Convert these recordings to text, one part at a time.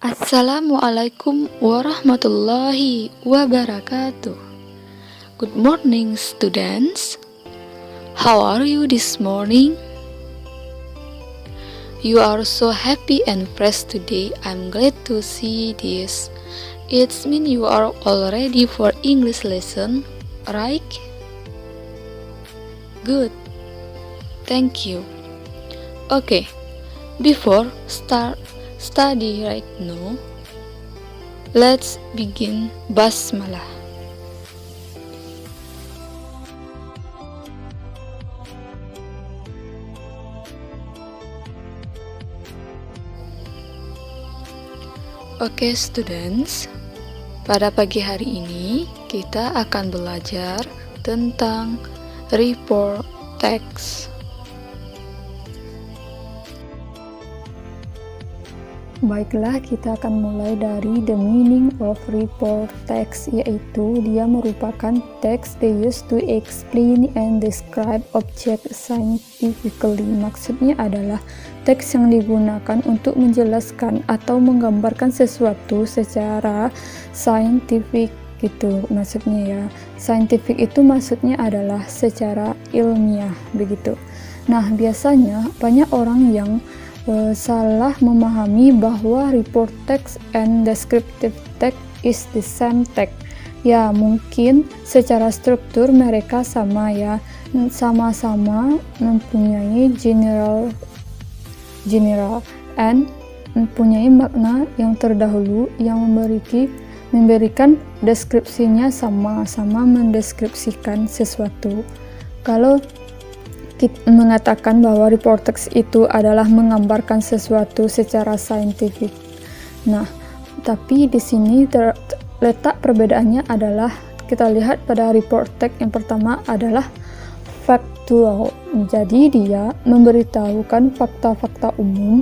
Assalamualaikum warahmatullahi wabarakatuh. Good morning, students. How are you this morning? You are so happy and fresh today. I'm glad to see this. It means you are all ready for English lesson, right? Good. Thank you. Okay. Before start study right now, let's begin Basmalah. Oke, students, pada pagi hari ini kita akan belajar tentang report text. Baiklah, kita akan mulai dari the meaning of report text, yaitu dia merupakan text they use to explain and describe object scientifically. Maksudnya adalah teks yang digunakan untuk menjelaskan atau menggambarkan sesuatu secara scientific gitu maksudnya ya. Scientific itu maksudnya adalah secara ilmiah begitu. Nah, biasanya banyak orang yang salah memahami bahwa report text and descriptive text is the same text. Ya, mungkin secara struktur mereka sama ya, sama-sama mempunyai general and mempunyai makna yang terdahulu yang memberikan deskripsinya sama-sama mendeskripsikan sesuatu. Kalau kita mengatakan bahwa report text itu adalah menggambarkan sesuatu secara saintifik. Nah, tapi di sini terletak perbedaannya adalah kita lihat pada report text yang pertama adalah factual. Jadi dia memberitahukan fakta-fakta umum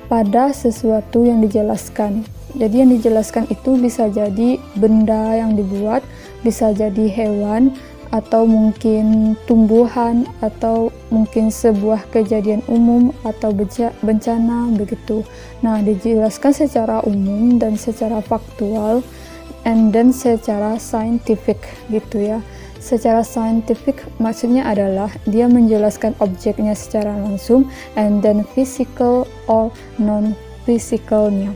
pada sesuatu yang dijelaskan. Jadi yang dijelaskan itu bisa jadi benda yang dibuat, bisa jadi hewan, atau mungkin tumbuhan, atau mungkin sebuah kejadian umum atau bencana begitu. Nah, dijelaskan secara umum dan secara faktual and then secara scientific gitu ya. Secara scientific maksudnya adalah dia menjelaskan objeknya secara langsung, and then physical or non-physicalnya.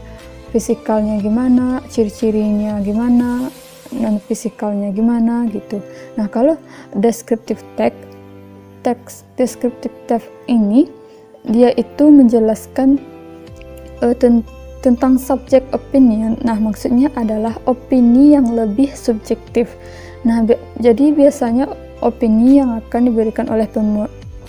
Fisikalnya gimana, ciri-cirinya gimana, non-fisikalnya gimana gitu. Nah, kalau descriptive text ini dia itu menjelaskan tentang subject opinion. Nah, maksudnya adalah opini yang lebih subjektif. Nah, jadi biasanya opini yang akan diberikan oleh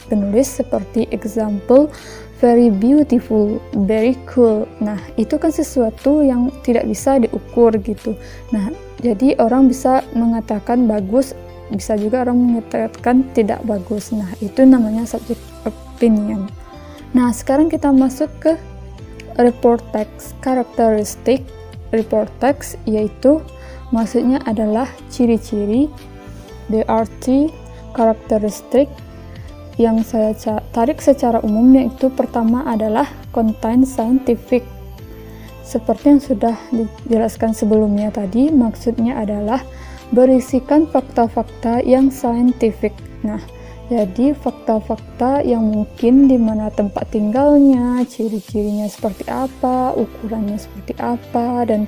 penulis seperti example very beautiful, very cool. Nah, itu kan sesuatu yang tidak bisa diukur gitu. Nah, jadi orang bisa mengatakan bagus, bisa juga orang mengatakan tidak bagus. Nah, itu namanya subject opinion. Nah, sekarang kita masuk ke report text. Karakteristik report text yaitu maksudnya adalah ciri-ciri, berarti karakteristik yang saya tarik secara umum, yaitu pertama adalah content scientific. Seperti yang sudah dijelaskan sebelumnya tadi, maksudnya adalah berisikan fakta-fakta yang scientific. Nah, jadi fakta-fakta yang mungkin di mana tempat tinggalnya, ciri-cirinya seperti apa, ukurannya seperti apa, dan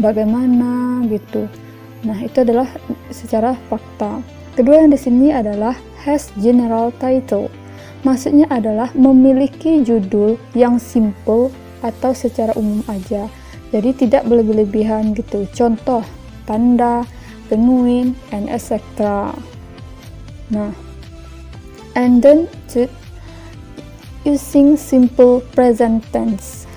bagaimana gitu. Nah, itu adalah secara fakta. Kedua yang di sini adalah has general title. Maksudnya adalah memiliki judul yang simple atau secara umum aja. Jadi tidak berlebihan gitu. Contoh, panda, penguin, and etc. Nah, and then using simple present tense.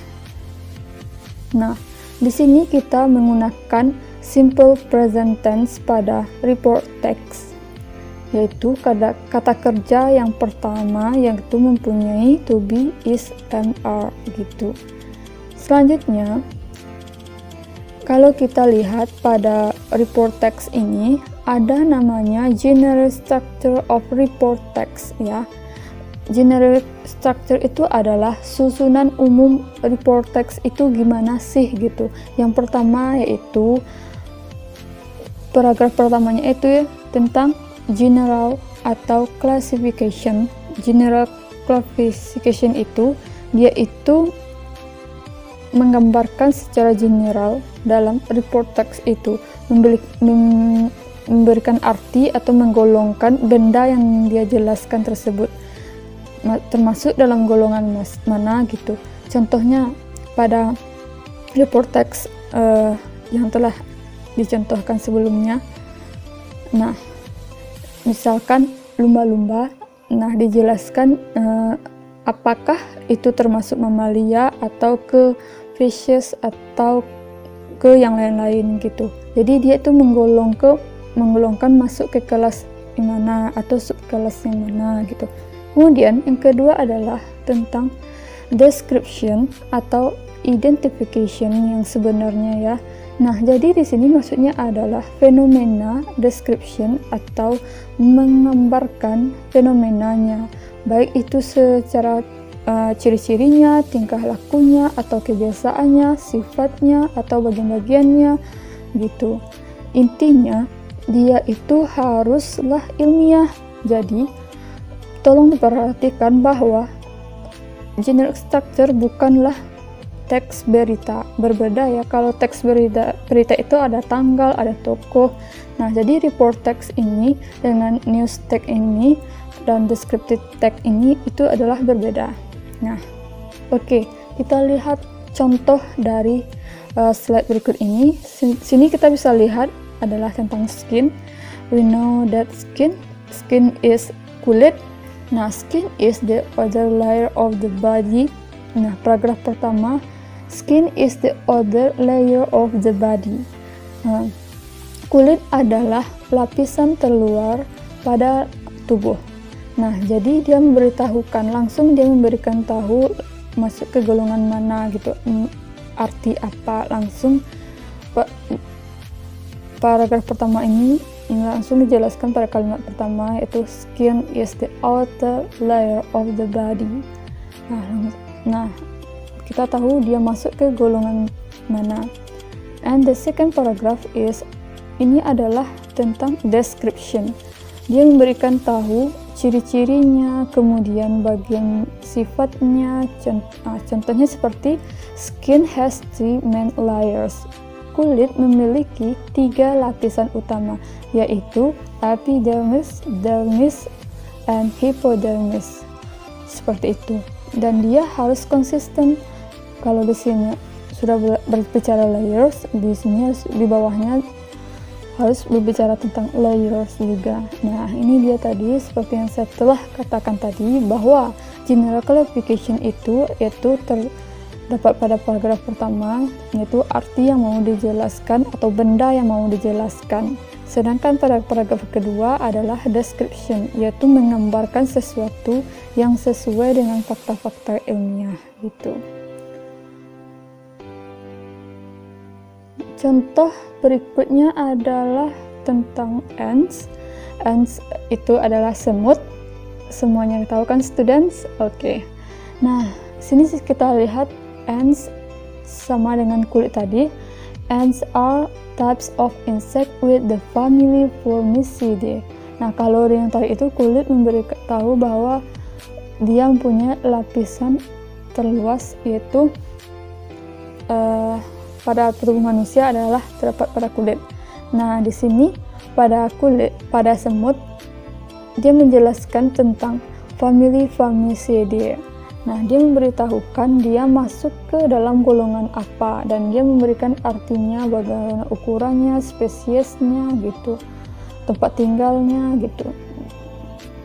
Nah, di sini kita menggunakan simple present tense pada report text, yaitu kata kerja yang pertama yaitu mempunyai to be, is, and are gitu. Selanjutnya, kalau kita lihat pada report text ini ada namanya general structure of report text ya. generic structure itu adalah susunan umum report text itu gimana sih gitu. Yang pertama yaitu paragraf pertamanya itu tentang general atau classification. General classification itu dia itu menggambarkan secara general dalam report text itu, memberikan arti atau menggolongkan benda yang dia jelaskan tersebut, termasuk dalam golongan mana gitu. Contohnya pada report text yang telah dicontohkan sebelumnya. Nah, misalkan lumba-lumba, nah dijelaskan apakah itu termasuk mamalia atau ke fishes atau ke yang lain-lain gitu. Jadi dia itu menggolongkan masuk ke kelas yang mana atau subkelas yang mana gitu. Kemudian yang kedua adalah tentang description atau identification yang sebenarnya ya. Nah, jadi di sini maksudnya adalah fenomena description atau menggambarkan fenomenanya, baik itu secara ciri-cirinya, tingkah lakunya, atau kebiasaannya, sifatnya, atau bagian-bagiannya gitu. Intinya dia itu haruslah ilmiah. Jadi tolong diperhatikan bahwa generic structure bukanlah teks berita. Berbeda ya, kalau teks berita itu ada tanggal, ada tokoh. Nah, jadi report text ini dengan news text ini dan descriptive text ini itu adalah berbeda. Nah, oke, kita lihat contoh dari slide berikut ini. Sini kita bisa lihat adalah tentang skin. We know that skin is kulit. Nah, skin is the other layer of the body. Nah, paragraf pertama, skin is the other layer of the body. Kulit adalah lapisan terluar pada tubuh. Nah, jadi dia memberitahukan, langsung dia memberikan tahu masuk ke golongan mana gitu, arti apa, langsung paragraf pertama ini langsung dijelaskan pada kalimat pertama, yaitu skin is the outer layer of the body. Nah, kita tahu dia masuk ke golongan mana. And the second paragraph is, ini adalah tentang description. Dia memberikan tahu ciri-cirinya, kemudian bagian sifatnya. Contohnya seperti skin has three main layers. Kulit memiliki 3 lapisan utama, yaitu epidermis, dermis, and hypodermis. Seperti itu. Dan dia harus konsisten. Kalau di sini sudah berbicara layers, di sini di bawahnya harus berbicara tentang layers juga. Nah, ini dia tadi seperti yang saya telah katakan tadi, bahwa general classification itu terdapat pada paragraf pertama, yaitu arti yang mau dijelaskan atau benda yang mau dijelaskan. Sedangkan pada paragraf kedua adalah description, yaitu menggambarkan sesuatu yang sesuai dengan fakta-fakta ilmiah gitu. Contoh berikutnya adalah tentang ants. Ants itu adalah semut. Semuanya tahu kan students? Oke. Nah, sini kita lihat ants sama dengan kulit tadi. Ants are types of insect with the family Formicidae. Nah, kalau yang tadi itu kulit memberi tahu bahwa dia mempunyai lapisan terluas, yaitu pada tubuh manusia adalah terdapat pada kulit. Nah, di sini pada semut dia menjelaskan tentang family Formicidae. Nah, dia memberitahukan dia masuk ke dalam golongan apa, dan dia memberikan artinya, bagaimana ukurannya, spesiesnya gitu, tempat tinggalnya gitu.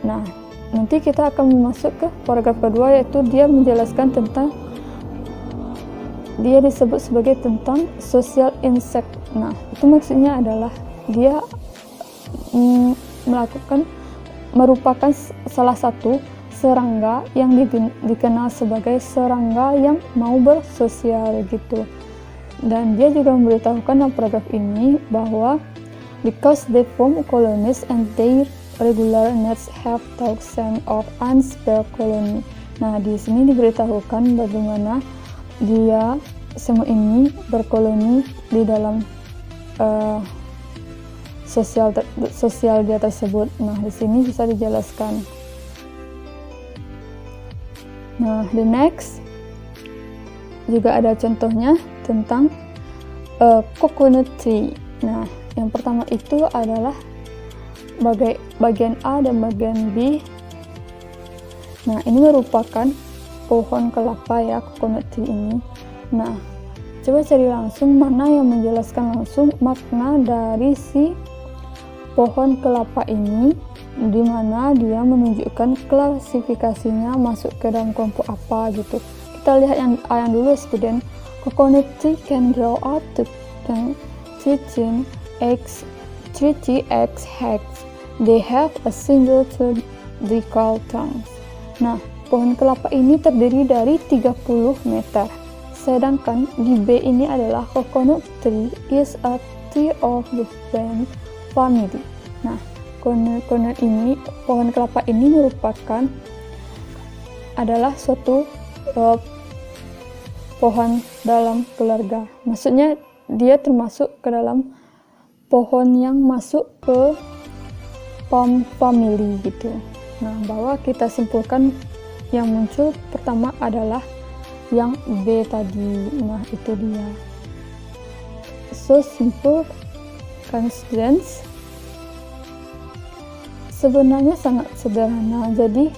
Nah, nanti kita akan masuk ke paragraf kedua, yaitu dia menjelaskan tentang, dia disebut sebagai tentang social insect. Nah, itu maksudnya adalah dia merupakan salah satu serangga yang dikenal sebagai serangga yang mau bersosial gitu. Dan dia juga memberitahukan dalam paragraf ini bahwa because they form colonies and their regular needs have thousands of ants per colony. Nah, di sini diberitahukan bagaimana semut ini berkoloni di dalam sosial dia tersebut. Nah, di sini bisa dijelaskan. Nah, the next juga ada contohnya tentang coconut tree. Nah, yang pertama itu adalah bagian A dan bagian B. Nah, ini merupakan pohon kelapa ya, coconut tree ini. Nah, coba cari langsung mana yang menjelaskan langsung makna dari si pohon kelapa ini, di mana dia menunjukkan klasifikasinya masuk ke dalam kelompok apa gitu. Kita lihat yang A yang dulu, student. Coconut tree can grow up to 13 eggs. They have a single cylindrical trunk. Nah, pohon kelapa ini terdiri dari 30 meter. Sedangkan di B ini adalah coconut tree is a tree of the plant family. Nah, pohon kelapa ini merupakan adalah suatu pohon dalam keluarga. Maksudnya dia termasuk ke dalam pohon yang masuk ke palm family gitu. Nah, bahwa kita simpulkan yang muncul pertama adalah yang B tadi. Nah, itu dia. So simple kan, students? Sebenarnya sangat sederhana. Jadi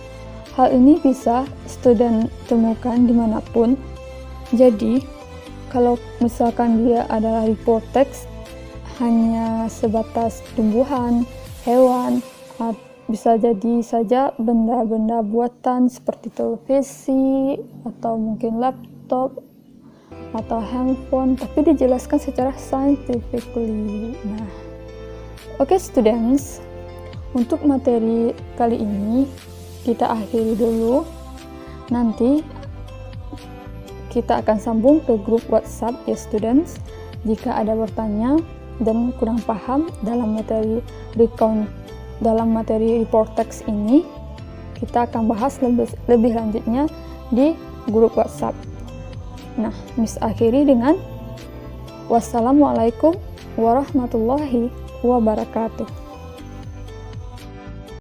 hal ini bisa student temukan dimanapun. Jadi kalau misalkan dia adalah report text hanya sebatas tumbuhan, hewan, bisa jadi saja benda-benda buatan seperti televisi atau mungkin laptop atau handphone, tapi dijelaskan secara scientifically. Nah, oke, students, untuk materi kali ini kita akhiri dulu. Nanti kita akan sambung ke grup WhatsApp ya, students. Jika ada bertanya dan kurang paham dalam materi report text ini, kita akan bahas lebih lanjutnya di grup WhatsApp. Nah, Miss akhiri dengan wassalamualaikum warahmatullahi wabarakatuh.